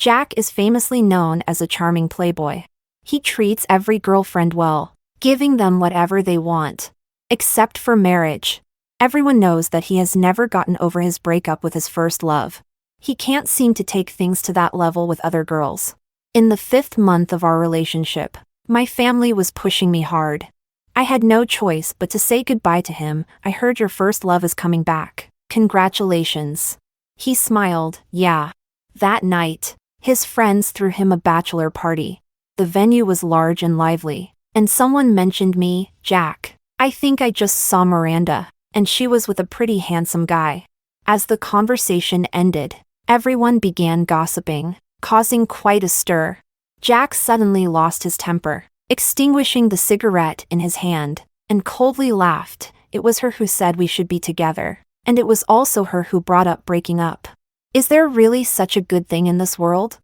Jack is famously known as a charming playboy. He treats every girlfriend well, giving them whatever they want. Except for marriage. Everyone knows that he has never gotten over his breakup with his first love. He can't seem to take things to that level with other girls. In the 5th month of our relationship, my family was pushing me hard. I had no choice but to say goodbye to him. I heard your first love is coming back. Congratulations. He smiled, yeah. That night, his friends threw him a bachelor party. The venue was large and lively, and someone mentioned me, Jack. I think I just saw Miranda, and she was with a pretty handsome guy. As the conversation ended, everyone began gossiping, causing quite a stir. Jack suddenly lost his temper, extinguishing the cigarette in his hand, and coldly laughed. It was her who said we should be together, and it was also her who brought up breaking up. Is there really such a good thing in this world?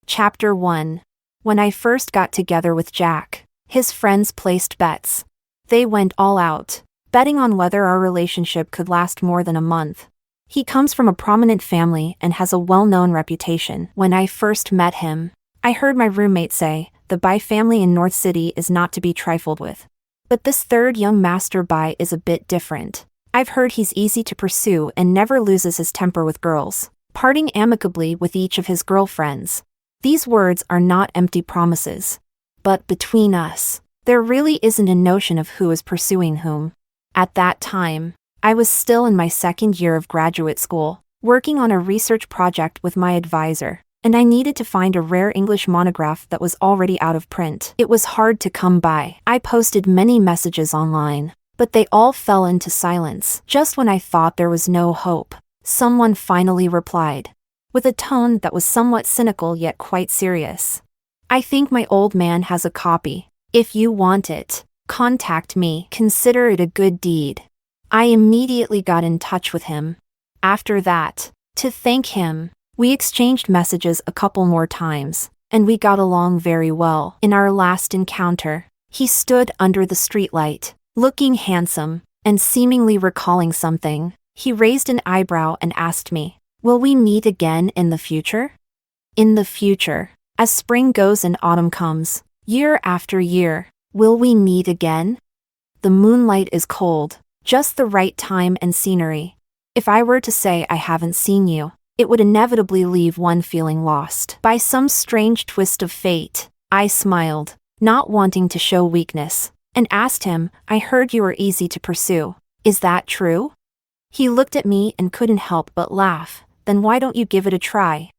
Chapter 1. When I first got together with Jack, his friends placed bets. They went all out, betting on whether our relationship could last more than a month. He comes from a prominent family and has a well-known reputation. When I first met him, I heard my roommate say, the Bai family in North City is not to be trifled with. But this third young master Bai is a bit different. I've heard he's easy to pursue and never loses his temper with girls, parting amicably with each of his girlfriends. These words are not empty promises. But between us, there really isn't a notion of who is pursuing whom. At that time, I was still in my 2nd year of graduate school, working on a research project with my advisor, and I needed to find a rare English monograph that was already out of print. It was hard to come by. I posted many messages online, but they all fell into silence. Just when I thought there was no hope, someone finally replied, with a tone that was somewhat cynical yet quite serious. I think my old man has a copy. If you want it, contact me. Consider it a good deed. I immediately got in touch with him. After that, to thank him, we exchanged messages a couple more times, and we got along very well. In our last encounter, he stood under the streetlight, looking handsome, and seemingly recalling something. He raised an eyebrow and asked me, will we meet again in the future? In the future, as spring goes and autumn comes, year after year, will we meet again? The moonlight is cold, just the right time and scenery. If I were to say I haven't seen you, it would inevitably leave one feeling lost. By some strange twist of fate, I smiled, not wanting to show weakness, and asked him, I heard you were easy to pursue. Is that true? He looked at me and couldn't help but laugh. Then why don't you give it a try?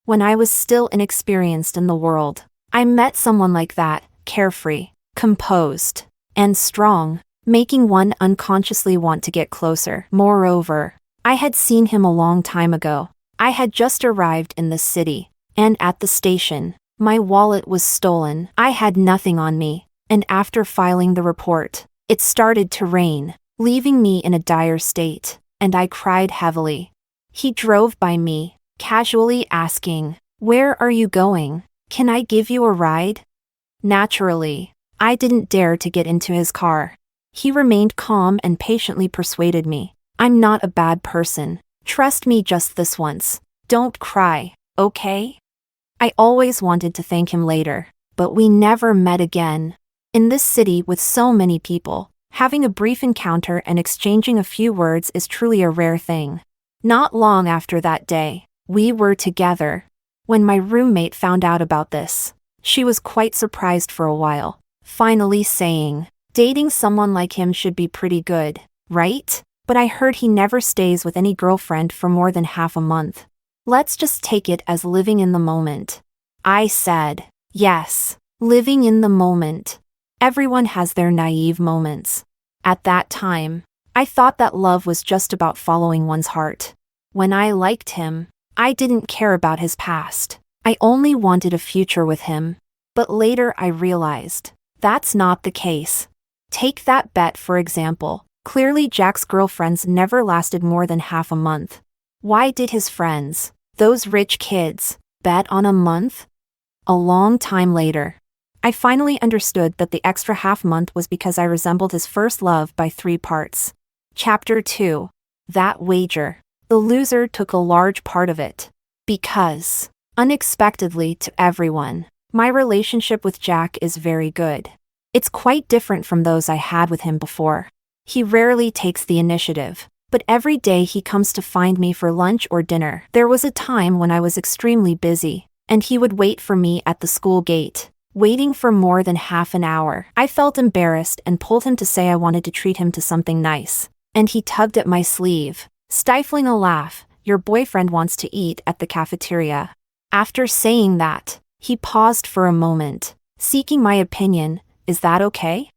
When I was still inexperienced in the world, I met someone like that, carefree, composed, and strong, making one unconsciously want to get closer. Moreover, I had seen him a long time ago. I had just arrived in the city, and at the station, my wallet was stolen. I had nothing on me, and after filing the report, it started to rain, leaving me in a dire state, and I cried heavily. He drove by me, casually asking, where are you going? Can I give you a ride? Naturally, I didn't dare to get into his car. He remained calm and patiently persuaded me. I'm not a bad person. Trust me just this once. Don't cry, okay? I always wanted to thank him later, but we never met again. In this city with so many people, having a brief encounter and exchanging a few words is truly a rare thing. Not long after that day, we were together. When my roommate found out about this, she was quite surprised for a while, finally saying, dating someone like him should be pretty good, right? But I heard he never stays with any girlfriend for more than half a month. Let's just take it as living in the moment. I said, yes, living in the moment. Everyone has their naive moments. At that time, I thought that love was just about following one's heart. When I liked him, I didn't care about his past. I only wanted a future with him. But later I realized, that's not the case. Take that bet for example. Clearly Jack's girlfriends never lasted more than half a month. Why did his friends, those rich kids, bet on a month? A long time later, I finally understood that the extra half month was because I resembled his first love by 3 parts. Chapter 2. That wager. The loser took a large part of it. Because unexpectedly to everyone. My relationship with Jack is very good. It's quite different from those I had with him before. He rarely takes the initiative, but every day he comes to find me for lunch or dinner. There was a time when I was extremely busy, and he would wait for me at the school gate, waiting for more than half an hour. I felt embarrassed and pulled him to say I wanted to treat him to something nice, and he tugged at my sleeve, stifling a laugh. Your boyfriend wants to eat at the cafeteria. After saying that, he paused for a moment, seeking my opinion. Is that okay?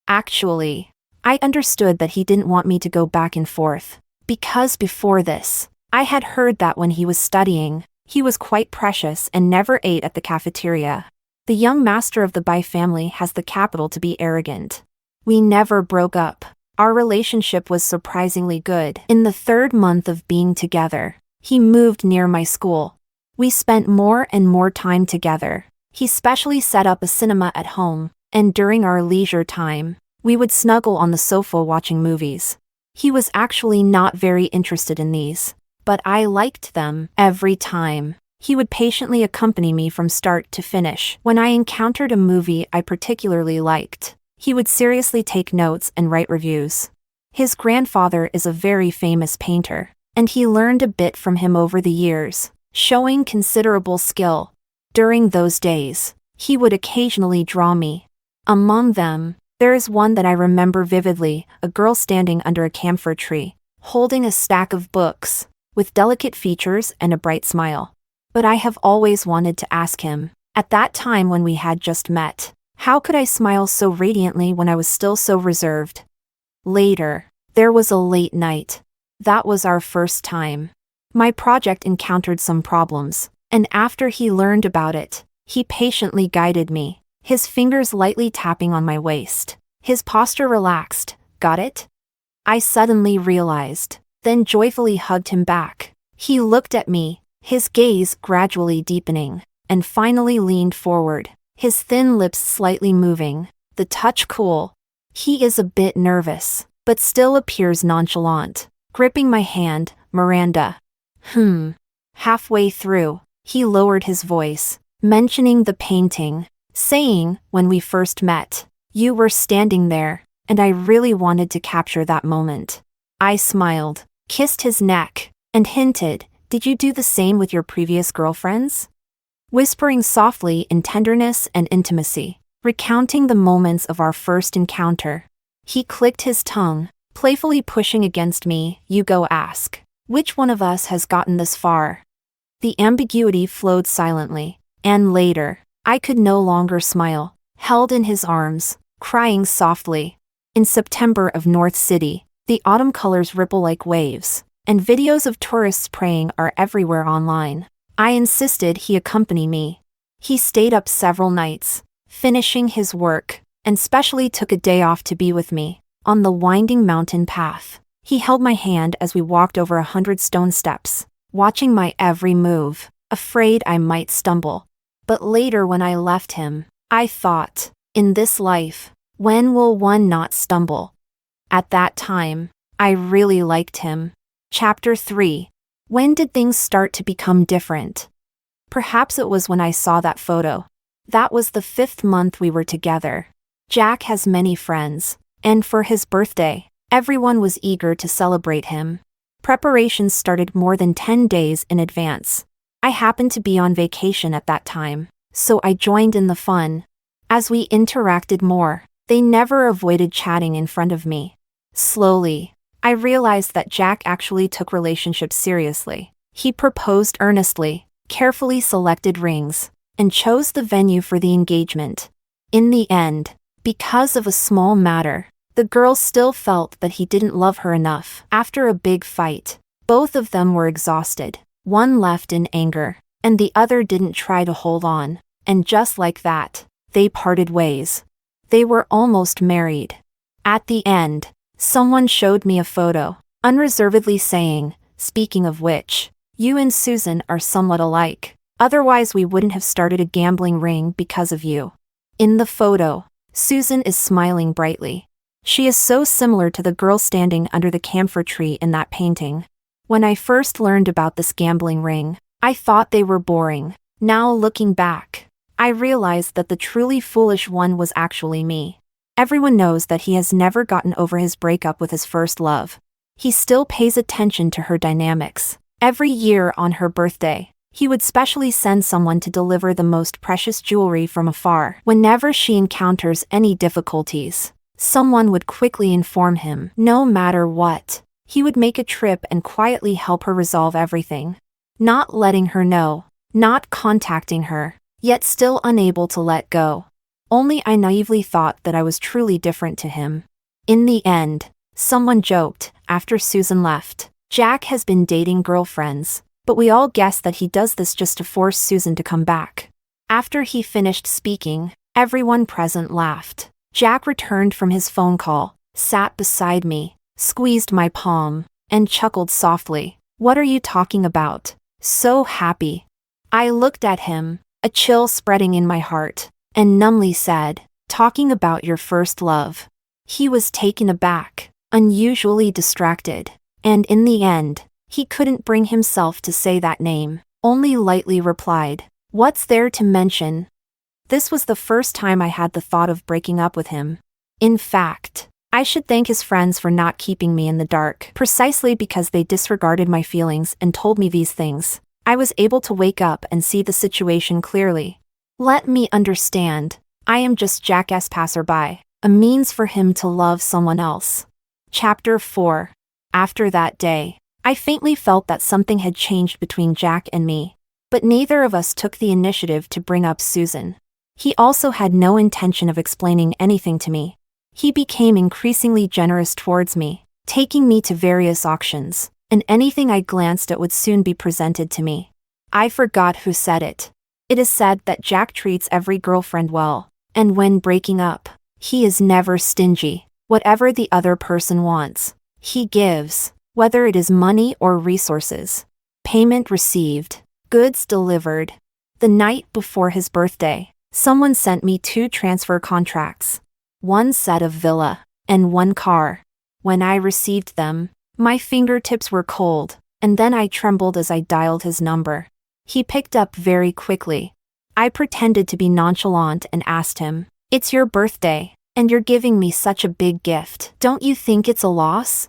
Actually, I understood that he didn't want me to go back and forth, because before this, I had heard that when he was studying, he was quite precious and never ate at the cafeteria. The young master of the Bai family has the capital to be arrogant. We never broke up. Our relationship was surprisingly good. In the 3rd month of being together, he moved near my school. We spent more and more time together. He specially set up a cinema at home, and during our leisure time, we would snuggle on the sofa watching movies. He was actually not very interested in these, but I liked them every time. He would patiently accompany me from start to finish. When I encountered a movie I particularly liked, he would seriously take notes and write reviews. His grandfather is a very famous painter, and he learned a bit from him over the years, showing considerable skill. During those days, he would occasionally draw me. Among them, there is one that I remember vividly, a girl standing under a camphor tree, holding a stack of books, with delicate features and a bright smile. But I have always wanted to ask him, at that time when we had just met, how could I smile so radiantly when I was still so reserved? Later, there was a late night. That was our first time. My project encountered some problems, and after he learned about it, he patiently guided me, his fingers lightly tapping on my waist, his posture relaxed. Got it? I suddenly realized, then joyfully hugged him back. He looked at me, his gaze gradually deepening, and finally leaned forward, his thin lips slightly moving, the touch cool. He is a bit nervous, but still appears nonchalant, gripping my hand. Miranda. Halfway through, he lowered his voice, mentioning the painting, saying, when we first met, you were standing there, and I really wanted to capture that moment. I smiled, kissed his neck, and hinted, did you do the same with your previous girlfriends? Whispering softly in tenderness and intimacy, recounting the moments of our first encounter. He clicked his tongue, playfully pushing against me. You go ask, which one of us has gotten this far? The ambiguity flowed silently, and later, I could no longer smile, held in his arms, crying softly. In September of North City, the autumn colors ripple like waves, and videos of tourists praying are everywhere online. I insisted he accompany me. He stayed up several nights, finishing his work, and specially took a day off to be with me. On the winding mountain path, he held my hand as we walked over 100 stone steps, watching my every move, afraid I might stumble. But later when I left him, I thought, in this life, when will one not stumble? At that time, I really liked him. Chapter 3. When did things start to become different? Perhaps it was when I saw that photo. That was the 5th month we were together. Jack has many friends, and for his birthday, everyone was eager to celebrate him. Preparations started more than 10 days in advance. I happened to be on vacation at that time, so I joined in the fun. As we interacted more, they never avoided chatting in front of me. Slowly, I realized that Jack actually took relationships seriously. He proposed earnestly, carefully selected rings, and chose the venue for the engagement. In the end, because of a small matter, the girl still felt that he didn't love her enough. After a big fight, both of them were exhausted. One left in anger, and the other didn't try to hold on, and just like that, they parted ways. They were almost married. At the end, someone showed me a photo, unreservedly saying, speaking of which, you and Susan are somewhat alike. Otherwise we wouldn't have started a gambling ring because of you. In the photo, Susan is smiling brightly. She is so similar to the girl standing under the camphor tree in that painting. When I first learned about this gambling ring, I thought they were boring. Now looking back, I realized that the truly foolish one was actually me. Everyone knows that he has never gotten over his breakup with his first love. He still pays attention to her dynamics. Every year on her birthday, he would specially send someone to deliver the most precious jewelry from afar. Whenever she encounters any difficulties, someone would quickly inform him. No matter what, he would make a trip and quietly help her resolve everything. Not letting her know, not contacting her, yet still unable to let go. Only I naively thought that I was truly different to him. In the end, someone joked, after Susan left, Jack has been dating girlfriends, but we all guessed that he does this just to force Susan to come back. After he finished speaking, everyone present laughed. Jack returned from his phone call, sat beside me, squeezed my palm, and chuckled softly. "What are you talking about? So happy." I looked at him, a chill spreading in my heart, and numbly said, "Talking about your first love." He was taken aback, unusually distracted, and in the end, he couldn't bring himself to say that name, only lightly replied, "What's there to mention?" This was the first time I had the thought of breaking up with him. In fact, I should thank his friends for not keeping me in the dark. Precisely because they disregarded my feelings and told me these things, I was able to wake up and see the situation clearly. Let me understand. I am just Jack's passerby, a means for him to love someone else. Chapter 4. After that day, I faintly felt that something had changed between Jack and me, but neither of us took the initiative to bring up Susan. He also had no intention of explaining anything to me. He became increasingly generous towards me, taking me to various auctions, and anything I glanced at would soon be presented to me. I forgot who said it. It is said that Jack treats every girlfriend well, and when breaking up, he is never stingy. Whatever the other person wants, he gives, whether it is money or resources. Payment received, goods delivered. The night before his birthday, someone sent me 2 transfer contracts, 1 set of villa, and 1 car. When I received them, my fingertips were cold, and then I trembled as I dialed his number. He picked up very quickly. I pretended to be nonchalant and asked him, "It's your birthday, and you're giving me such a big gift. Don't you think it's a loss?"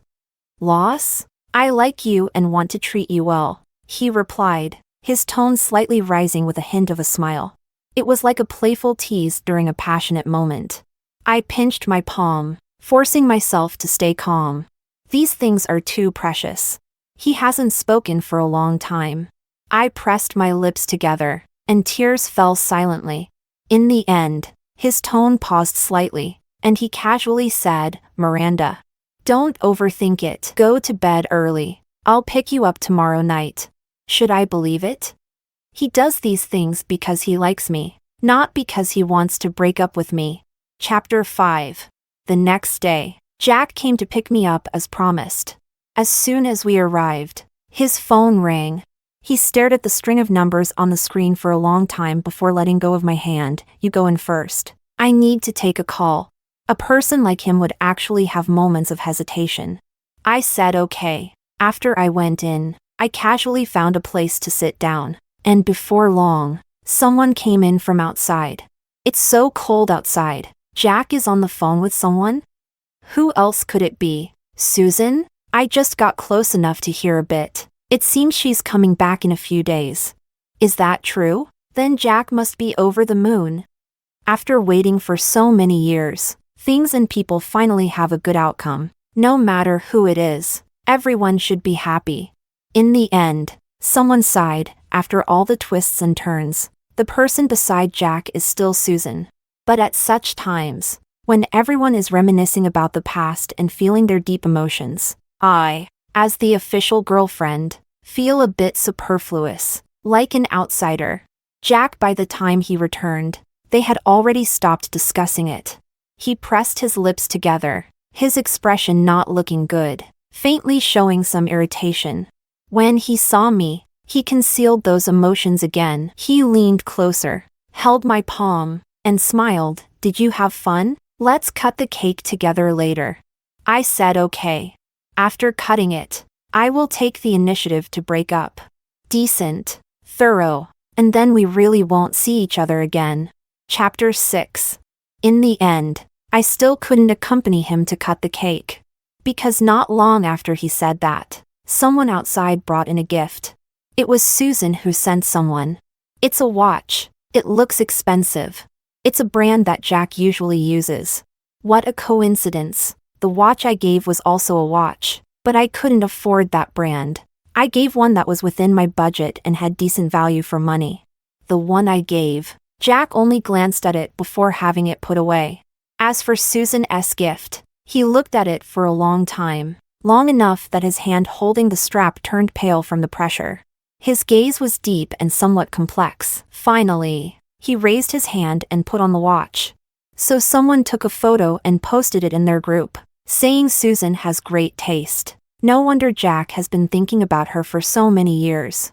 "Loss? I like you and want to treat you well," he replied, his tone slightly rising with a hint of a smile. It was like a playful tease during a passionate moment. I pinched my palm, forcing myself to stay calm. These things are too precious. He hasn't spoken for a long time. I pressed my lips together, and tears fell silently. In the end, his tone paused slightly, and he casually said, "Miranda, don't overthink it. Go to bed early. I'll pick you up tomorrow night." Should I believe it? He does these things because he likes me, not because he wants to break up with me. Chapter 5. The next day, Jack came to pick me up as promised. As soon as we arrived, his phone rang. He stared at the string of numbers on the screen for a long time before letting go of my hand. "You go in first. I need to take a call." A person like him would actually have moments of hesitation. I said okay. After I went in, I casually found a place to sit down, and before long, someone came in from outside. "It's so cold outside. Jack is on the phone with someone?" Who else could it be? Susan? I just got close enough to hear a bit. "It seems she's coming back in a few days." Is that true? Then Jack must be over the moon. After waiting for so many years, things and people finally have a good outcome. No matter who it is, everyone should be happy. In the end, someone sighed. After all the twists and turns, the person beside Jack is still Susan. But at such times, when everyone is reminiscing about the past and feeling their deep emotions, I, as the official girlfriend, feel a bit superfluous, like an outsider. Jack, by the time he returned, they had already stopped discussing it. He pressed his lips together, his expression not looking good, faintly showing some irritation. When he saw me, he concealed those emotions again. He leaned closer, held my palm, and smiled. "Did you have fun? Let's cut the cake together later." I said okay. After cutting it, I will take the initiative to break up. Decent, thorough, and then we really won't see each other again. Chapter 6. In the end, I still couldn't accompany him to cut the cake. Because not long after he said that, someone outside brought in a gift. It was Susan who sent someone. It's a watch. It looks expensive. It's a brand that Jack usually uses. What a coincidence. The watch I gave was also a watch, but I couldn't afford that brand. I gave one that was within my budget and had decent value for money. The one I gave, Jack only glanced at it before having it put away. As for Susan's gift, he looked at it for a long time, long enough that his hand holding the strap turned pale from the pressure. His gaze was deep and somewhat complex. Finally, he raised his hand and put on the watch. So someone took a photo and posted it in their group, saying Susan has great taste. No wonder Jack has been thinking about her for so many years.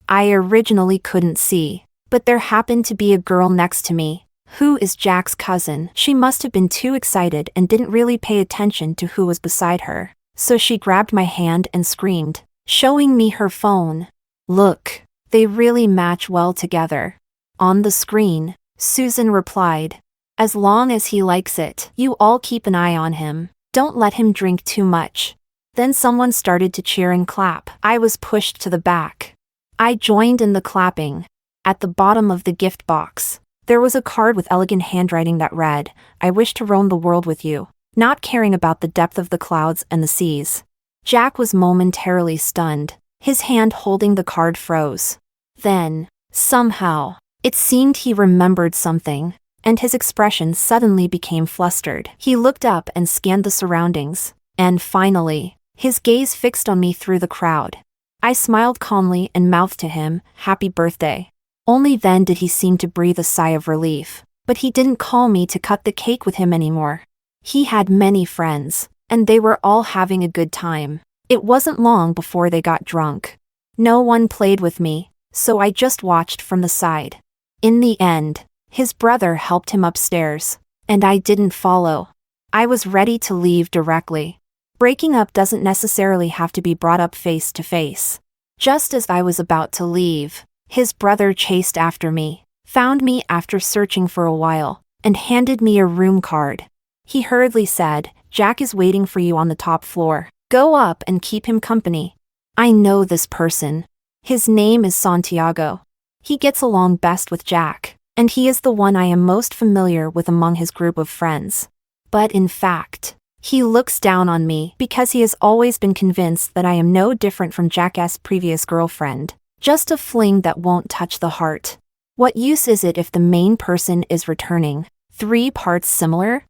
I originally couldn't see, but there happened to be a girl next to me, who is Jack's cousin. She must have been too excited and didn't really pay attention to who was beside her, so she grabbed my hand and screamed, showing me her phone. Look, they really match well together. On the screen, Susan replied, as long as he likes it, you all keep an eye on him. Don't let him drink too much. Then someone started to cheer and clap. I was pushed to the back. I joined in the clapping. At the bottom of the gift box, there was a card with elegant handwriting that read, I wish to roam the world with you, not caring about the depth of the clouds and the seas. Jack was momentarily stunned. His hand holding the card froze. Then, somehow, it seemed he remembered something, and his expression suddenly became flustered. He looked up and scanned the surroundings, and finally, his gaze fixed on me through the crowd. I smiled calmly and mouthed to him, Happy birthday. Only then did he seem to breathe a sigh of relief, but he didn't call me to cut the cake with him anymore. He had many friends, and they were all having a good time. It wasn't long before they got drunk. No one played with me, so I just watched from the side. In the end, his brother helped him upstairs, and I didn't follow. I was ready to leave directly. Breaking up doesn't necessarily have to be brought up face to face. Just as I was about to leave, his brother chased after me, found me after searching for a while, and handed me a room card. He hurriedly said, Jack is waiting for you on the top floor. Go up and keep him company. I know this person. His name is Santiago. He gets along best with Jack, and he is the one I am most familiar with among his group of friends. But in fact, he looks down on me because he has always been convinced that I am no different from Jack's previous girlfriend. Just a fling that won't touch the heart. What use is it if the main person is returning? 3 parts similar?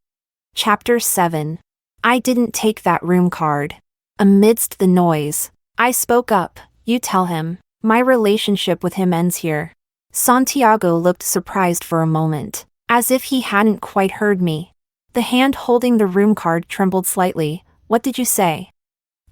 Chapter 7. I didn't take that room card. Amidst the noise, I spoke up, you tell him. My relationship with him ends here. Santiago looked surprised for a moment, as if he hadn't quite heard me. The hand holding the room card trembled slightly. What did you say?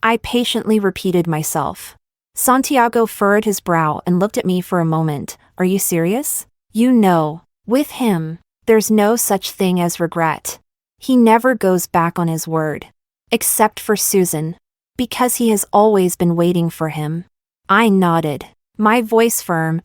I patiently repeated myself. Santiago furrowed his brow and looked at me for a moment. Are you serious? You know, with him, there's no such thing as regret. He never goes back on his word. Except for Susan. Because he has always been waiting for him. I nodded, my voice firm,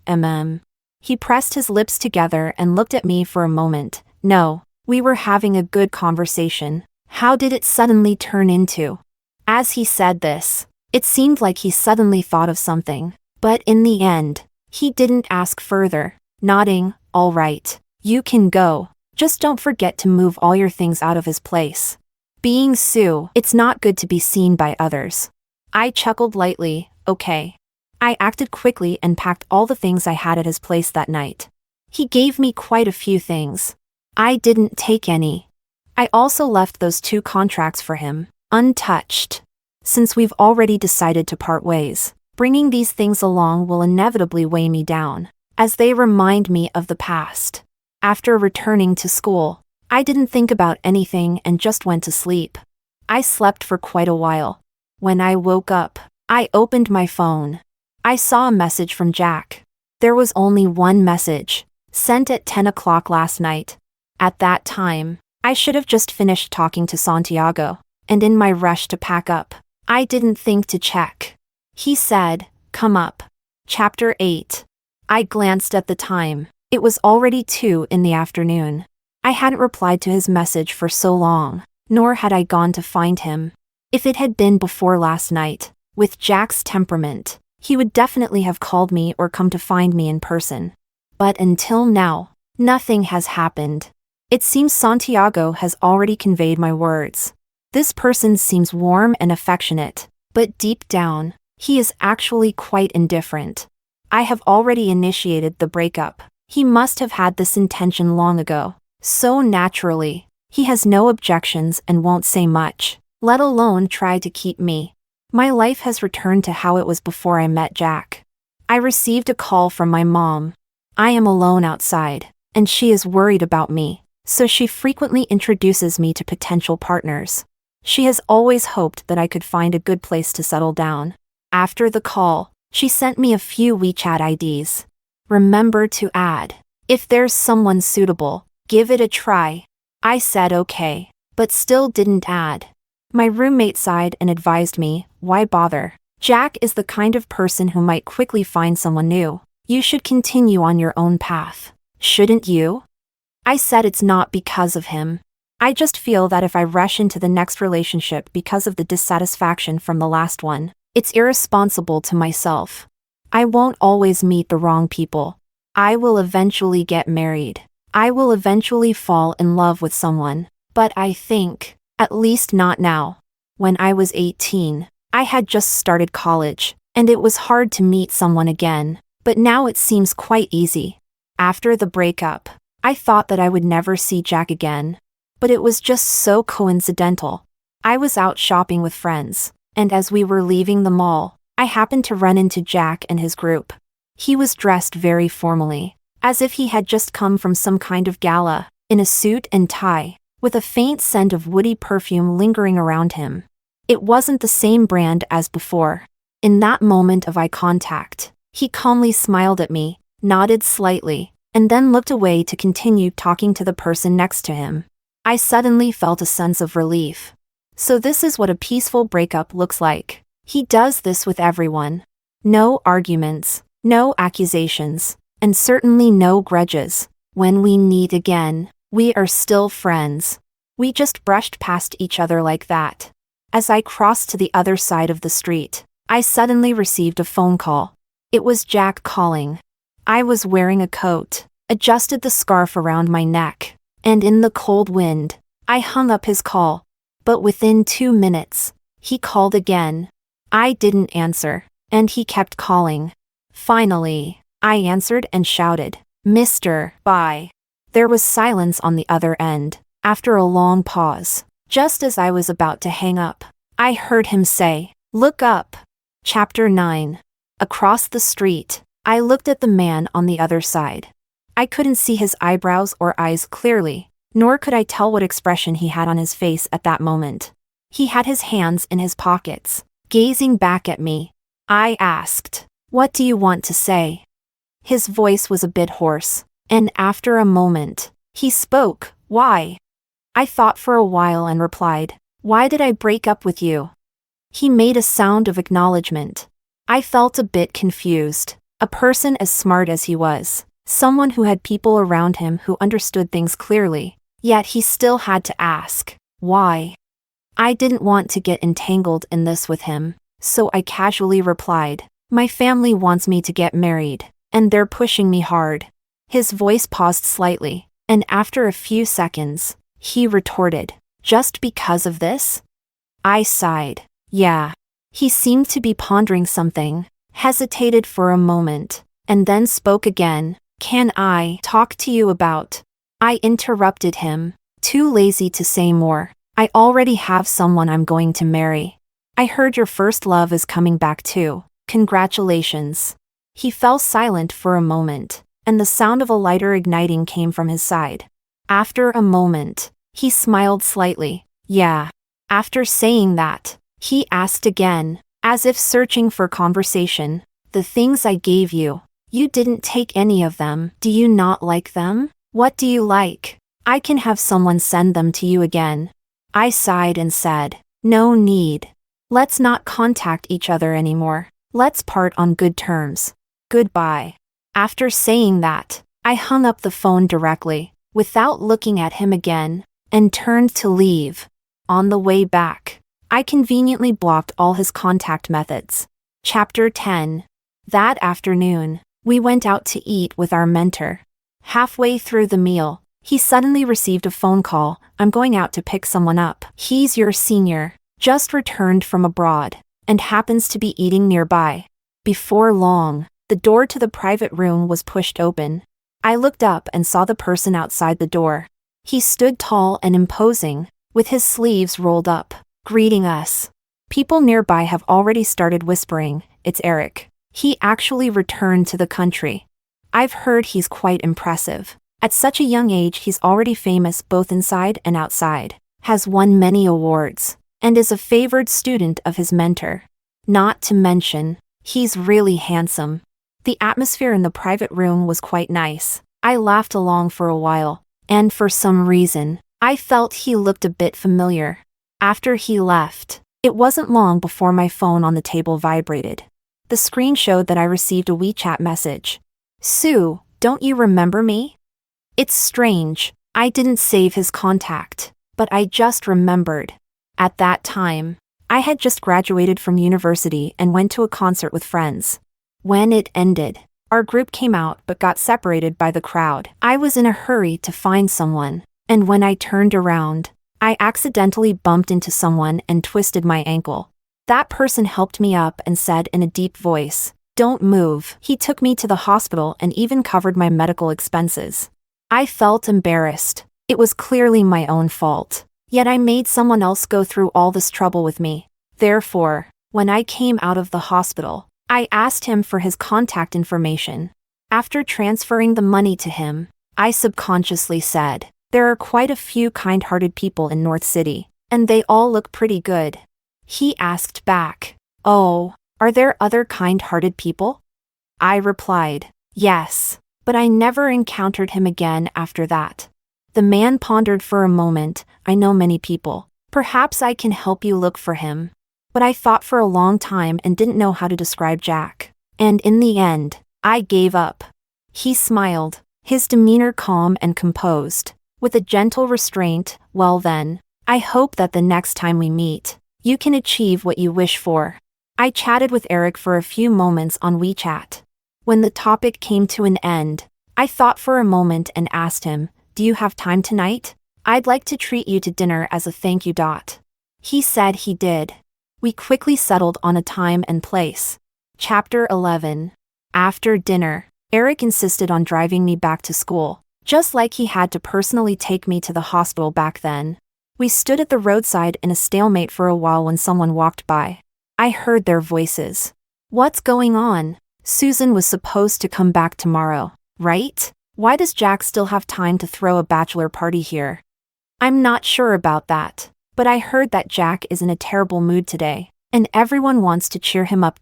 He pressed his lips together and looked at me for a moment. No, we were having a good conversation. How did it suddenly turn into? As he said this, it seemed like he suddenly thought of something, but in the end, he didn't ask further, nodding, all right, you can go, just don't forget to move all your things out of his place. Being Sue, it's not good to be seen by others. I chuckled lightly, okay. I acted quickly and packed all the things I had at his place that night. He gave me quite a few things. I didn't take any. I also left those 2 contracts for him, untouched. Since we've already decided to part ways, bringing these things along will inevitably weigh me down, as they remind me of the past. After returning to school, I didn't think about anything and just went to sleep. I slept for quite a while. When I woke up, I opened my phone. I saw a message from Jack. There was only one message, sent at 10 o'clock last night. At that time, I should have just finished talking to Santiago, and in my rush to pack up, I didn't think to check. He said, come up. Chapter 8. I glanced at the time. It was already 2 in the afternoon. I hadn't replied to his message for so long, nor had I gone to find him. If it had been before last night, with Jack's temperament, he would definitely have called me or come to find me in person. But until now, nothing has happened. It seems Santiago has already conveyed my words. This person seems warm and affectionate, but deep down, he is actually quite indifferent. I have already initiated the breakup. He must have had this intention long ago. So naturally, he has no objections and won't say much, let alone try to keep me. My life has returned to how it was before I met Jack. I received a call from my mom. I am alone outside, and she is worried about me, so she frequently introduces me to potential partners. She has always hoped that I could find a good place to settle down. After the call, she sent me a few WeChat IDs. Remember to add. If there's someone suitable, give it a try. I said okay, but still didn't add. My roommate sighed and advised me, why bother? Jack is the kind of person who might quickly find someone new. You should continue on your own path. Shouldn't you? I said it's not because of him. I just feel that if I rush into the next relationship because of the dissatisfaction from the last one, it's irresponsible to myself. I won't always meet the wrong people. I will eventually get married. I will eventually fall in love with someone. But I think, at least not now. When I was 18, I had just started college, and it was hard to meet someone again, but now it seems quite easy. After the breakup, I thought that I would never see Jack again. But it was just so coincidental. I was out shopping with friends, and as we were leaving the mall, I happened to run into Jack and his group. He was dressed very formally, as if he had just come from some kind of gala, in a suit and tie, with a faint scent of woody perfume lingering around him. It wasn't the same brand as before. In that moment of eye contact, he calmly smiled at me, nodded slightly, and then looked away to continue talking to the person next to him. I suddenly felt a sense of relief. So this is what a peaceful breakup looks like. He does this with everyone. No arguments, no accusations, and certainly no grudges. When we meet again, we are still friends. We just brushed past each other like that. As I crossed to the other side of the street, I suddenly received a phone call. It was Jack calling. I was wearing a coat, adjusted the scarf around my neck, and in the cold wind, I hung up his call. But within 2 minutes, he called again. I didn't answer, and he kept calling. Finally, I answered and shouted, "Mr. Bye." There was silence on the other end. After a long pause, just as I was about to hang up, I heard him say, "Look up." Chapter 9. Across the street, I looked at the man on the other side. I couldn't see his eyebrows or eyes clearly, nor could I tell what expression he had on his face at that moment. He had his hands in his pockets, gazing back at me. I asked, "What do you want to say?" His voice was a bit hoarse, and after a moment, he spoke, "Why?" I thought for a while and replied, "Why did I break up with you?" He made a sound of acknowledgement. I felt a bit confused. A person as smart as he was, someone who had people around him who understood things clearly, yet he still had to ask, "Why?" I didn't want to get entangled in this with him, so I casually replied, "My family wants me to get married, and they're pushing me hard." His voice paused slightly, and after a few seconds, he retorted, "Just because of this?" I sighed. Yeah. He seemed to be pondering something, hesitated for a moment, and then spoke again. "Can I talk to you about?" I interrupted him, too lazy to say more. "I already have someone I'm going to marry. I heard your first love is coming back too. Congratulations." He fell silent for a moment, and the sound of a lighter igniting came from his side. After a moment, he smiled slightly. "Yeah." After saying that, he asked again, as if searching for conversation, "The things I gave you, you didn't take any of them. Do you not like them? What do you like? I can have someone send them to you again." I sighed and said, "No need. Let's not contact each other anymore. Let's part on good terms. Goodbye." After saying that, I hung up the phone directly, without looking at him again, and turned to leave. On the way back, I conveniently blocked all his contact methods. Chapter 10. That afternoon, we went out to eat with our mentor. Halfway through the meal, he suddenly received a phone call. I'm going out to pick someone up. He's your senior, just returned from abroad, and happens to be eating nearby. Before long, the door to the private room was pushed open. I looked up and saw the person outside the door. He stood tall and imposing, with his sleeves rolled up, greeting us. People nearby have already started whispering, "It's Eric. He actually returned to the country." I've heard he's quite impressive. At such a young age he's already famous both inside and outside, has won many awards, and is a favored student of his mentor. Not to mention, he's really handsome. The atmosphere in the private room was quite nice. I laughed along for a while, and for some reason, I felt he looked a bit familiar. After he left, it wasn't long before my phone on the table vibrated. The screen showed that I received a WeChat message. "Sue, don't you remember me?" It's strange, I didn't save his contact, but I just remembered. At that time, I had just graduated from university and went to a concert with friends. When it ended, our group came out but got separated by the crowd. I was in a hurry to find someone, and when I turned around, I accidentally bumped into someone and twisted my ankle. That person helped me up and said in a deep voice, "Don't move." He took me to the hospital and even covered my medical expenses. I felt embarrassed. It was clearly my own fault. Yet I made someone else go through all this trouble with me. Therefore, when I came out of the hospital, I asked him for his contact information. After transferring the money to him, I subconsciously said, "There are quite a few kind-hearted people in North City, and they all look pretty good." He asked back, "Oh, are there other kind-hearted people?" I replied, "Yes," but I never encountered him again after that. The man pondered for a moment. "I know many people. Perhaps I can help you look for him." But I thought for a long time and didn't know how to describe Jack. And in the end, I gave up. He smiled, his demeanor calm and composed, with a gentle restraint. "Well then, I hope that the next time we meet, you can achieve what you wish for." I chatted with Eric for a few moments on WeChat. When the topic came to an end, I thought for a moment and asked him, "Do you have time tonight? I'd like to treat you to dinner as a thank you." He said he did. We quickly settled on a time and place. Chapter 11. After dinner, Eric insisted on driving me back to school, just like he had to personally take me to the hospital back then. We stood at the roadside in a stalemate for a while when someone walked by. I heard their voices. "What's going on? Susan was supposed to come back tomorrow, right? Why does Jack still have time to throw a bachelor party here?" I'm not sure about that, but I heard that Jack is in a terrible mood today, and everyone wants to cheer him up.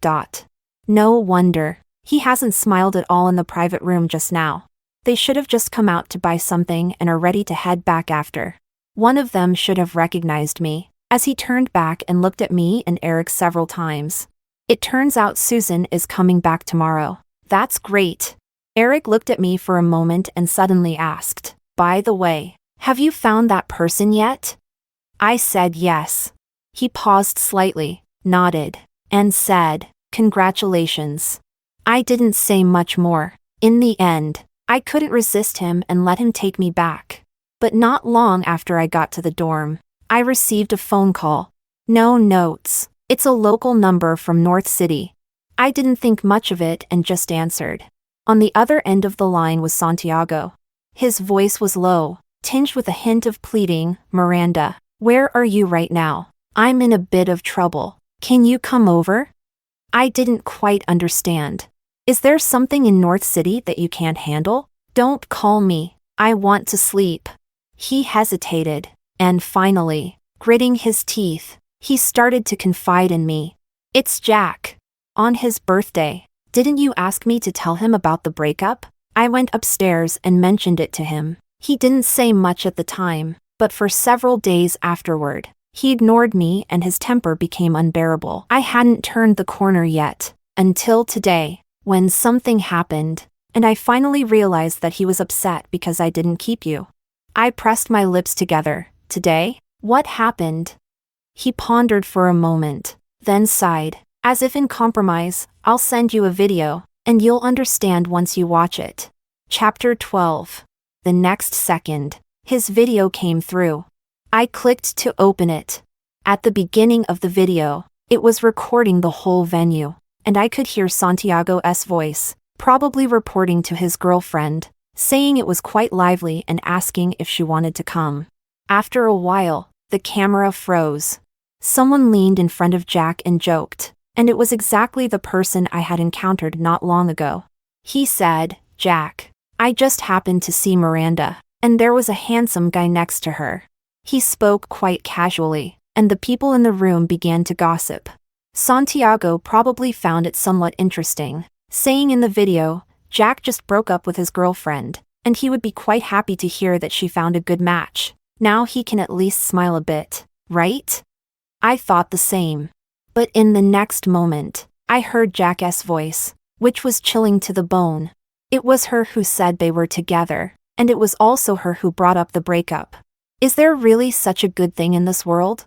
No wonder. He hasn't smiled at all in the private room just now. They should have just come out to buy something and are ready to head back after. One of them should have recognized me, as he turned back and looked at me and Eric several times. It turns out Susan is coming back tomorrow. That's great. Eric looked at me for a moment and suddenly asked, "By the way, have you found that person yet?" I said yes. He paused slightly, nodded, and said, "Congratulations." I didn't say much more. In the end, I couldn't resist him and let him take me back. But not long after I got to the dorm, I received a phone call. No notes. It's a local number from North City. I didn't think much of it and just answered. On the other end of the line was Santiago. His voice was low, tinged with a hint of pleading. "Miranda, where are you right now? I'm in a bit of trouble. Can you come over?" I didn't quite understand. Is there something in North City that you can't handle? Don't call me. I want to sleep. He hesitated, and finally, gritting his teeth, he started to confide in me. "It's Jack. On his birthday. Didn't you ask me to tell him about the breakup?" I went upstairs and mentioned it to him. He didn't say much at the time, but for several days afterward, he ignored me and his temper became unbearable. I hadn't turned the corner yet, until today, when something happened. and I finally realized that he was upset because I didn't keep you. I pressed my lips together. Today? What happened? He pondered for a moment, then sighed. As if in compromise, I'll send you a video, and you'll understand once you watch it. Chapter 12. The next second, his video came through. I clicked to open it. At the beginning of the video, it was recording the whole venue, and I could hear Santiago's voice, probably reporting to his girlfriend, saying it was quite lively and asking if she wanted to come. After a while, the camera froze. Someone leaned in front of Jack and joked, and it was exactly the person I had encountered not long ago. He said, "Jack, I just happened to see Miranda, and there was a handsome guy next to her." He spoke quite casually, and the people in the room began to gossip. Santiago probably found it somewhat interesting, saying in the video, Jack just broke up with his girlfriend, and he would be quite happy to hear that she found a good match. Now he can at least smile a bit, right? I thought the same. But in the next moment, I heard Jack's voice, which was chilling to the bone. It was her who said they were together, and it was also her who brought up the breakup. Is there really such a good thing in this world?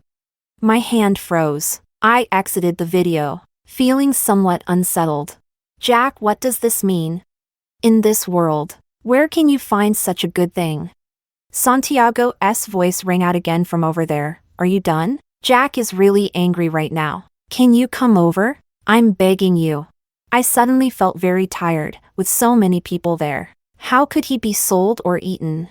My hand froze. I exited the video, feeling somewhat unsettled. Jack, what does this mean? In this world, where can you find such a good thing? Santiago's voice rang out again from over there. Are you done? Jack is really angry right now. Can you come over? I'm begging you. I suddenly felt very tired, with so many people there. How could he be sold or eaten?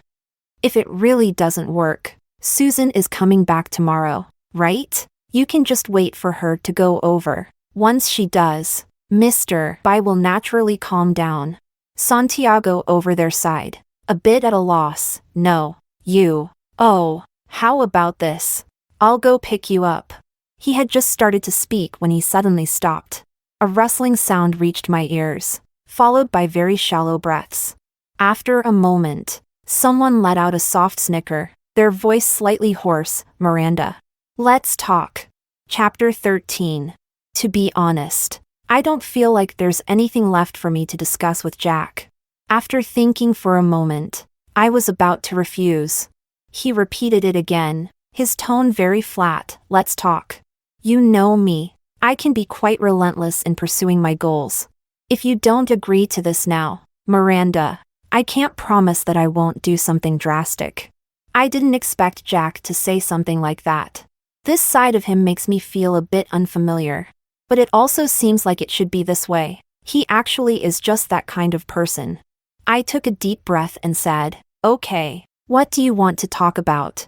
If it really doesn't work, Susan is coming back tomorrow, right? You can just wait for her to go over. Once she does, Mr. Bai will naturally calm down. Santiago over their side, a bit at a loss. No, you. Oh, how about this? I'll go pick you up. He had just started to speak when he suddenly stopped. A rustling sound reached my ears, followed by very shallow breaths. After a moment, someone let out a soft snicker, their voice slightly hoarse. Miranda. Let's talk. Chapter 13. To be honest, I don't feel like there's anything left for me to discuss with Jack. After thinking for a moment, I was about to refuse. He repeated it again, his tone very flat. Let's talk. You know me. I can be quite relentless in pursuing my goals. If you don't agree to this now, Miranda, I can't promise that I won't do something drastic. I didn't expect Jack to say something like that. This side of him makes me feel a bit unfamiliar. But it also seems like it should be this way. He actually is just that kind of person. I took a deep breath and said, Okay, what do you want to talk about?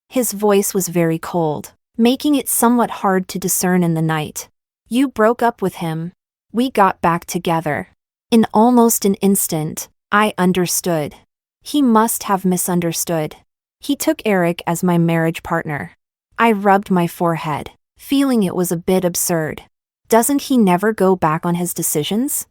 His voice was very cold, making it somewhat hard to discern in the night. You broke up with him. We got back together. In almost an instant, I understood. He must have misunderstood. He took Eric as my marriage partner. I rubbed my forehead, feeling it was a bit absurd. Doesn't he never go back on his decisions?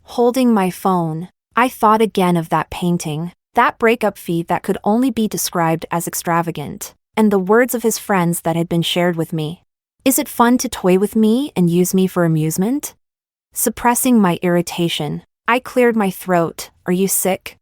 Holding my phone, I thought again of that painting, that breakup feed that could only be described as extravagant, and the words of his friends that had been shared with me. Is it fun to toy with me and use me for amusement? Suppressing my irritation, I cleared my throat. Are you sick?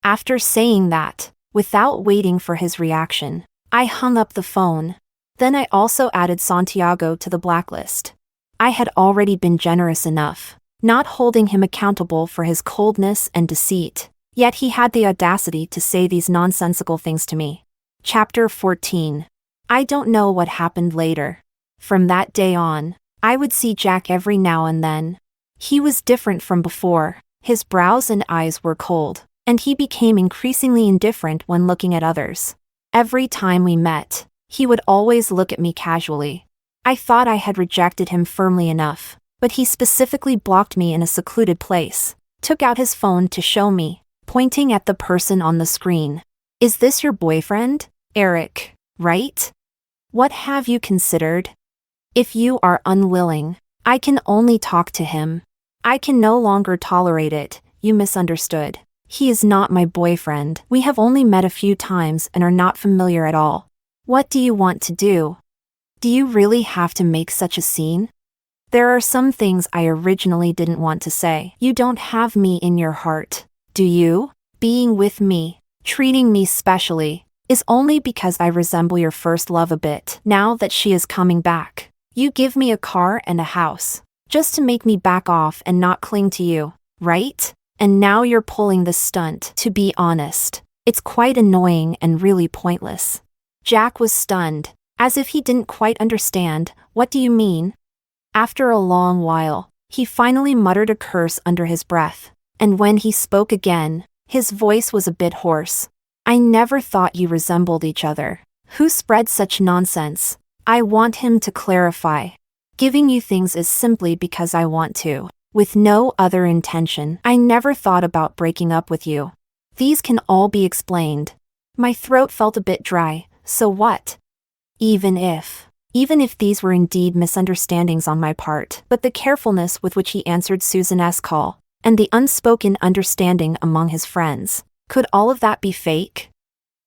After saying that, without waiting for his reaction, I hung up the phone. Then I also added Santiago to the blacklist. I had already been generous enough, not holding him accountable for his coldness and deceit, yet he had the audacity to say these nonsensical things to me. Chapter 14. I don't know what happened later. From that day on, I would see Jack every now and then. He was different from before. His brows and eyes were cold, and he became increasingly indifferent when looking at others. Every time we met, he would always look at me casually. I thought I had rejected him firmly enough, but he specifically blocked me in a secluded place, took out his phone to show me, pointing at the person on the screen. Is this your boyfriend? Eric, right? What have you considered? If you are unwilling, I can only talk to him. I can no longer tolerate it. You misunderstood. He is not my boyfriend. We have only met a few times and are not familiar at all. What do you want to do? Do you really have to make such a scene? There are some things I originally didn't want to say. You don't have me in your heart, do you? Being with me, treating me specially, is only because I resemble your first love a bit. Now that she is coming back, you give me a car and a house, just to make me back off and not cling to you, right? And now you're pulling this stunt. To be honest, it's quite annoying and really pointless. Jack was stunned, as if he didn't quite understand. What do you mean? After a long while, he finally muttered a curse under his breath, and when he spoke again, his voice was a bit hoarse. I never thought you resembled each other. Who spread such nonsense? I want him to clarify. Giving you things is simply because I want to, with no other intention. I never thought about breaking up with you. These can all be explained. My throat felt a bit dry, so what? Even if these were indeed misunderstandings on my part, but the carefulness with which he answered Susan's call, and the unspoken understanding among his friends, could all of that be fake?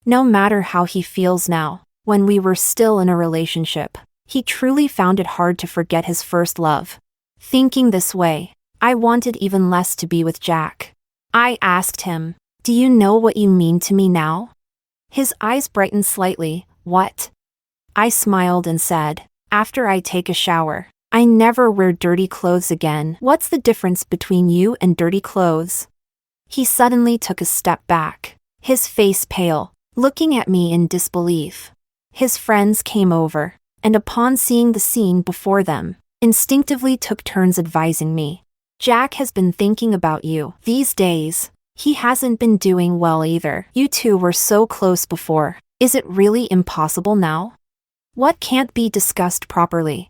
No matter how he feels now, when we were still in a relationship, he truly found it hard to forget his first love. Thinking this way, I wanted even less to be with Jack. I asked him, "Do you know what you mean to me now?" His eyes brightened slightly. What? I smiled and said, "After I take a shower, I never wear dirty clothes again." What's the difference between you and dirty clothes? He suddenly took a step back, his face pale, looking at me in disbelief. His friends came over, and upon seeing the scene before them, instinctively took turns advising me. Jack has been thinking about you these days. He hasn't been doing well either. You two were so close before. Is it really impossible now? What can't be discussed properly?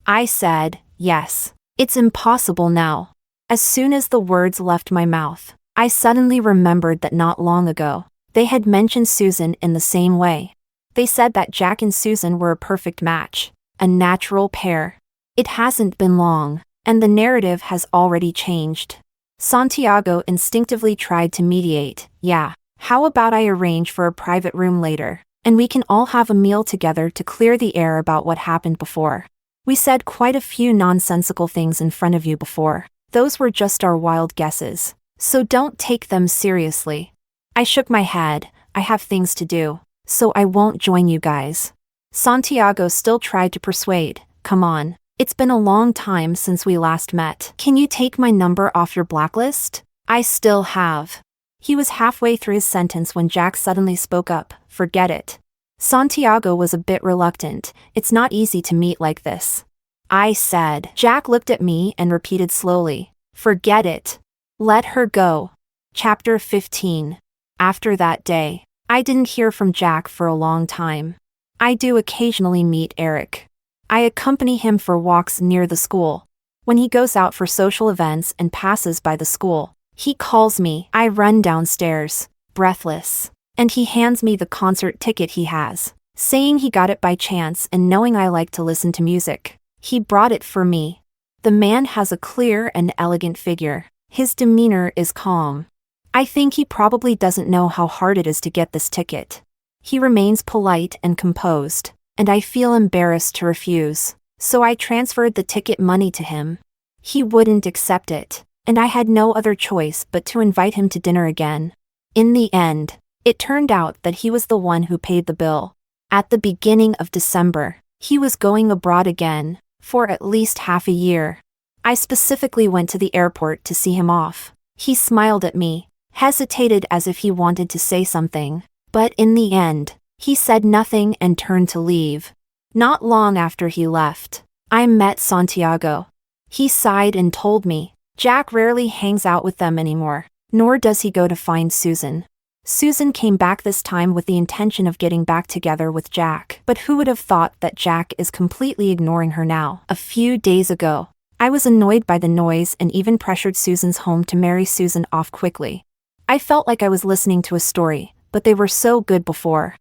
I said, yes, it's impossible now. As soon as the words left my mouth, I suddenly remembered that not long ago, they had mentioned Susan in the same way. They said that Jack and Susan were a perfect match, a natural pair. It hasn't been long, and the narrative has already changed. Santiago instinctively tried to mediate. Yeah, how about I arrange for a private room later, and we can all have a meal together to clear the air about what happened before. We said quite a few nonsensical things in front of you before. Those were just our wild guesses, so don't take them seriously. I shook my head. I have things to do, so I won't join you guys. Santiago still tried to persuade. Come on, it's been a long time since we last met. Can you take my number off your blacklist? I still have. He was halfway through his sentence when Jack suddenly spoke up. Forget it. Santiago was a bit reluctant. It's not easy to meet like this. I said. Jack looked at me and repeated slowly. Forget it. Let her go. Chapter 15. After that day, I didn't hear from Jack for a long time. I do occasionally meet Eric. I accompany him for walks near the school. When he goes out for social events and passes by the school, he calls me. I run downstairs, breathless, and he hands me the concert ticket he has, saying he got it by chance and knowing I like to listen to music. He brought it for me. The man has a clear and elegant figure. His demeanor is calm. I think he probably doesn't know how hard it is to get this ticket. He remains polite and composed, and I feel embarrassed to refuse, so I transferred the ticket money to him. He wouldn't accept it, and I had no other choice but to invite him to dinner again. In the end, it turned out that he was the one who paid the bill. At the beginning of December, he was going abroad again, for at least half a year. I specifically went to the airport to see him off. He smiled at me, hesitated as if he wanted to say something, but in the end, he said nothing and turned to leave. Not long after he left, I met Santiago. He sighed and told me, Jack rarely hangs out with them anymore, nor does he go to find Susan. Susan came back this time with the intention of getting back together with Jack, but who would have thought that Jack is completely ignoring her now? A few days ago, I was annoyed by the noise and even pressured Susan's home to marry Susan off quickly. I felt like I was listening to a story, but they were so good before.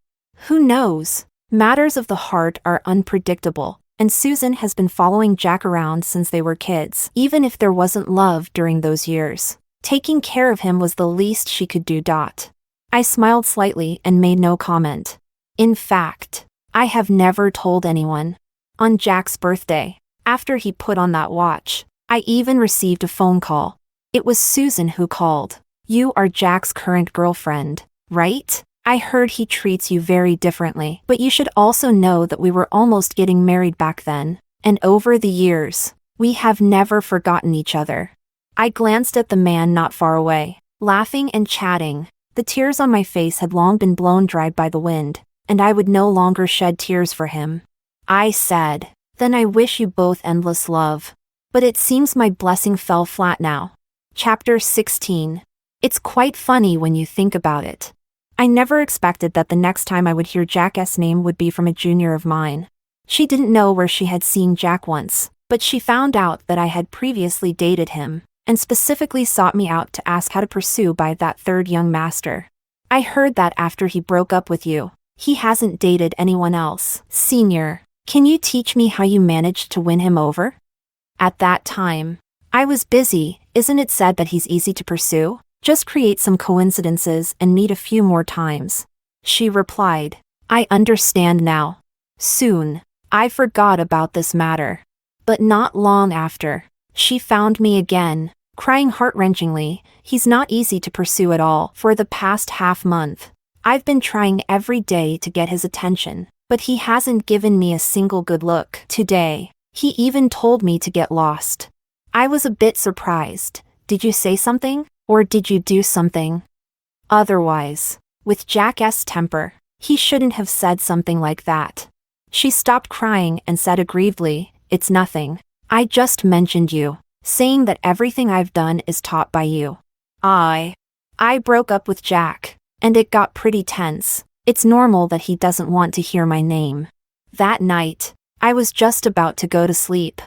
Who knows? Matters of the heart are unpredictable, and Susan has been following Jack around since they were kids. Even if there wasn't love during those years, taking care of him was the least she could do. I smiled slightly and made no comment. In fact, I have never told anyone. On Jack's birthday, After he put on that watch, I even received a phone call. It was Susan who called. You are Jack's current girlfriend, right? I heard he treats you very differently, but you should also know that we were almost getting married back then. And over the years, we have never forgotten each other. I glanced at the man not far away, laughing and chatting. The tears on my face had long been blown dry by the wind, and I would no longer shed tears for him. I said, then I wish you both endless love. But it seems my blessing fell flat now. Chapter 16. It's quite funny when you think about it. I never expected that the next time I would hear Jack's name would be from a junior of mine. She didn't know where she had seen Jack once, but she found out that I had previously dated him, and specifically sought me out to ask how to pursue by that third young master. I heard that after he broke up with you, he hasn't dated anyone else. Senior, can you teach me how you managed to win him over? At that time, I was busy. Isn't it said that he's easy to pursue? Just create some coincidences and meet a few more times. She replied, I understand now. Soon, I forgot about this matter. But not long after, she found me again, crying heart-wrenchingly. He's not easy to pursue at all. For the past half month, I've been trying every day to get his attention, but he hasn't given me a single good look. Today, he even told me to get lost. I was a bit surprised. Did you say something? Or did you do something? Otherwise, with Jack's temper, he shouldn't have said something like that. She stopped crying and said aggrievedly, it's nothing. I just mentioned you, saying that everything I've done is taught by you. I broke up with Jack, and it got pretty tense. It's normal that he doesn't want to hear my name. That night, I was just about to go to sleep.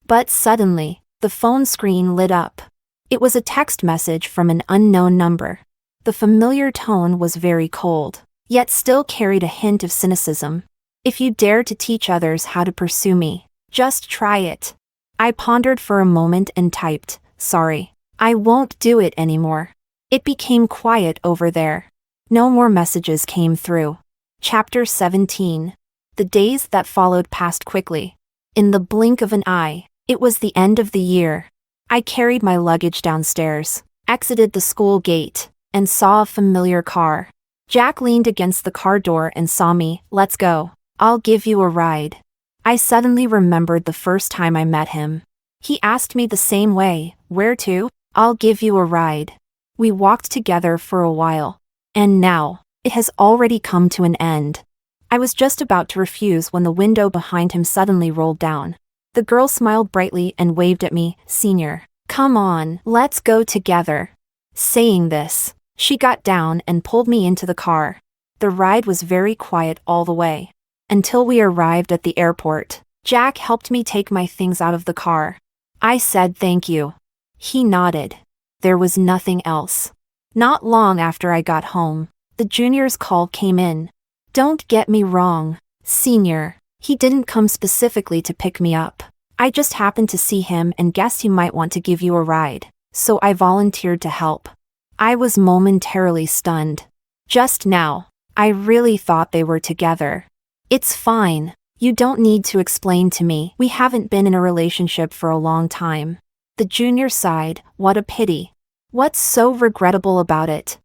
But suddenly, the phone screen lit up. It was a text message from an unknown number. The familiar tone was very cold, yet still carried a hint of cynicism. If you dare to teach others how to pursue me, just try it. I pondered for a moment and typed, sorry, I won't do it anymore. It became quiet over there. No more messages came through. Chapter 17. The days that followed passed quickly. In the blink of an eye, it was the end of the year. I carried my luggage downstairs, exited the school gate, and saw a familiar car. Jack leaned against the car door and saw me. Let's go. I'll give you a ride. I suddenly remembered the first time I met him. He asked me the same way, where to? I'll give you a ride. We walked together for a while. And now, it has already come to an end. I was just about to refuse when the window behind him suddenly rolled down. The girl smiled brightly and waved at me. Senior, come on, let's go together. Saying this, she got down and pulled me into the car. The ride was very quiet all the way. Until we arrived at the airport, Jack helped me take my things out of the car. I said thank you. He nodded. There was nothing else. Not long after I got home, the junior's call came in. Don't get me wrong, Senior. He didn't come specifically to pick me up. I just happened to see him and guessed he might want to give you a ride, so I volunteered to help. I was momentarily stunned. Just now, I really thought they were together. It's fine. You don't need to explain to me. We haven't been in a relationship for a long time. The junior sighed. What a pity. What's so regrettable about it?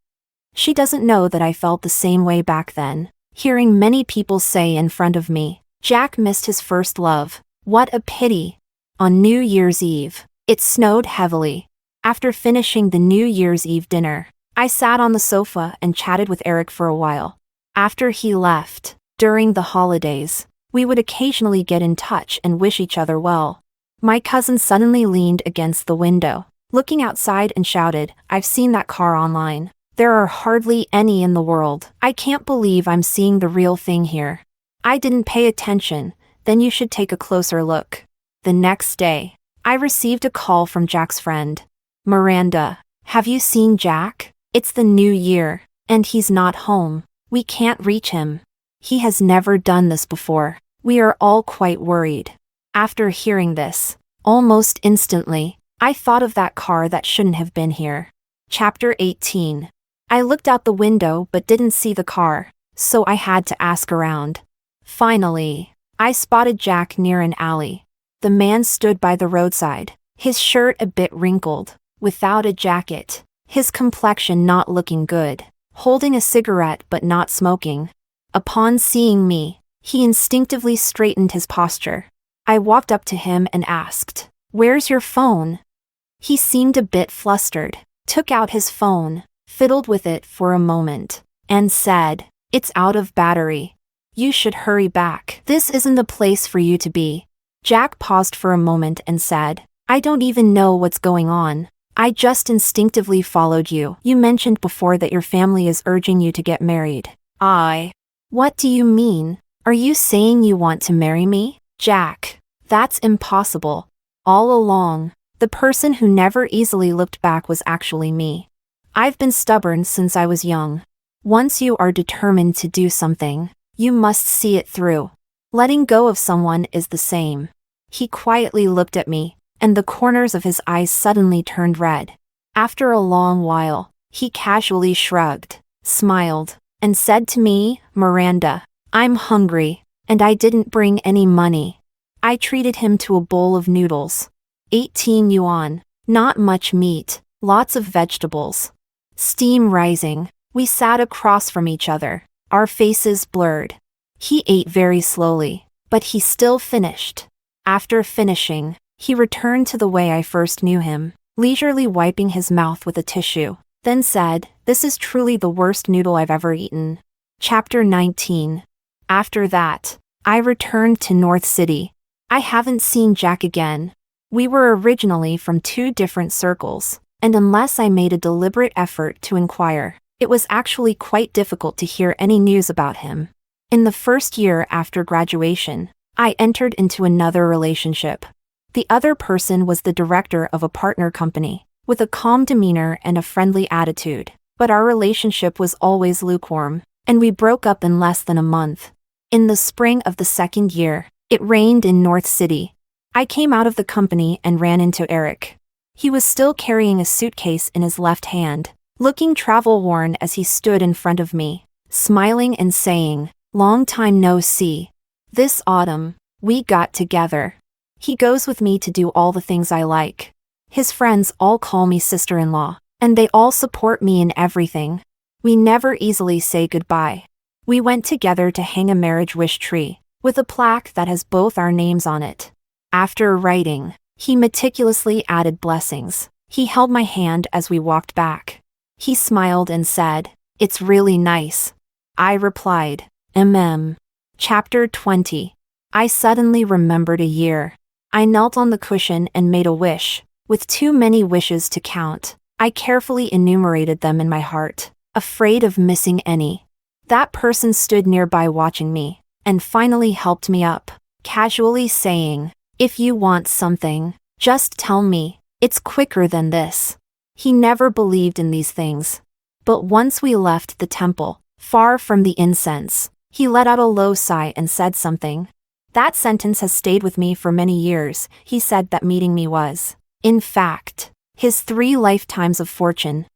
She doesn't know that I felt the same way back then, hearing many people say in front of me, Jack missed his first love. What a pity. On New Year's Eve, it snowed heavily. After finishing the New Year's Eve dinner, I sat on the sofa and chatted with Eric for a while. After he left, during the holidays, we would occasionally get in touch and wish each other well. My cousin suddenly leaned against the window, looking outside and shouted, I've seen that car online. There are hardly any in the world. I can't believe I'm seeing the real thing here. I didn't pay attention. Then you should take a closer look. The next day, I received a call from Jack's friend. Miranda, have you seen Jack? It's the new year, and he's not home. We can't reach him. He has never done this before. We are all quite worried. After hearing this, almost instantly, I thought of that car that shouldn't have been here. Chapter 18. I looked out the window but didn't see the car, so I had to ask around. Finally, I spotted Jack near an alley. The man stood by the roadside, his shirt a bit wrinkled, without a jacket, his complexion not looking good, holding a cigarette but not smoking. Upon seeing me, he instinctively straightened his posture. I walked up to him and asked, "Where's your phone?" He seemed a bit flustered, took out his phone, fiddled with it for a moment, and said, "It's out of battery. You should hurry back. This isn't the place for you to be." Jack paused for a moment and said, "I don't even know what's going on. I just instinctively followed you. You mentioned before that your family is urging you to get married." What do you mean? Are you saying you want to marry me? Jack, that's impossible. All along, the person who never easily looked back was actually me. I've been stubborn since I was young. Once you are determined to do something, you must see it through. Letting go of someone is the same. He quietly looked at me, and the corners of his eyes suddenly turned red. After a long while, he casually shrugged, smiled, and said to me, "Miranda, I'm hungry, and I didn't bring any money." I treated him to a bowl of noodles. 18 yuan, not much meat, lots of vegetables. Steam rising, we sat across from each other, our faces blurred. He ate very slowly, but he still finished. After finishing, he returned to the way I first knew him, leisurely wiping his mouth with a tissue, then said, "This is truly the worst noodle I've ever eaten." Chapter 19. After that, I returned to North City. I haven't seen Jack again. We were originally from two different circles, and unless I made a deliberate effort to inquire, it was actually quite difficult to hear any news about him. In the first year after graduation, I entered into another relationship. The other person was the director of a partner company, with a calm demeanor and a friendly attitude, but our relationship was always lukewarm, and we broke up in less than a month. In the spring of the second year, it rained in North City. I came out of the company and ran into Eric. He was still carrying a suitcase in his left hand, looking travel-worn as he stood in front of me, smiling and saying, "Long time no see. This autumn, we got together." He goes with me to do all the things I like. His friends all call me sister-in-law, and they all support me in everything. We never easily say goodbye. We went together to hang a marriage wish tree, with a plaque that has both our names on it. After writing, he meticulously added blessings. He held my hand as we walked back. He smiled and said, "It's really nice." I replied, Chapter 20. I suddenly remembered a year. I knelt on the cushion and made a wish. With too many wishes to count, I carefully enumerated them in my heart, afraid of missing any. That person stood nearby watching me, and finally helped me up, casually saying, "If you want something, just tell me, it's quicker than this." He never believed in these things. But once we left the temple, far from the incense, he let out a low sigh and said something. That sentence has stayed with me for many years. He said that meeting me was, in fact, his 3 lifetimes of fortune.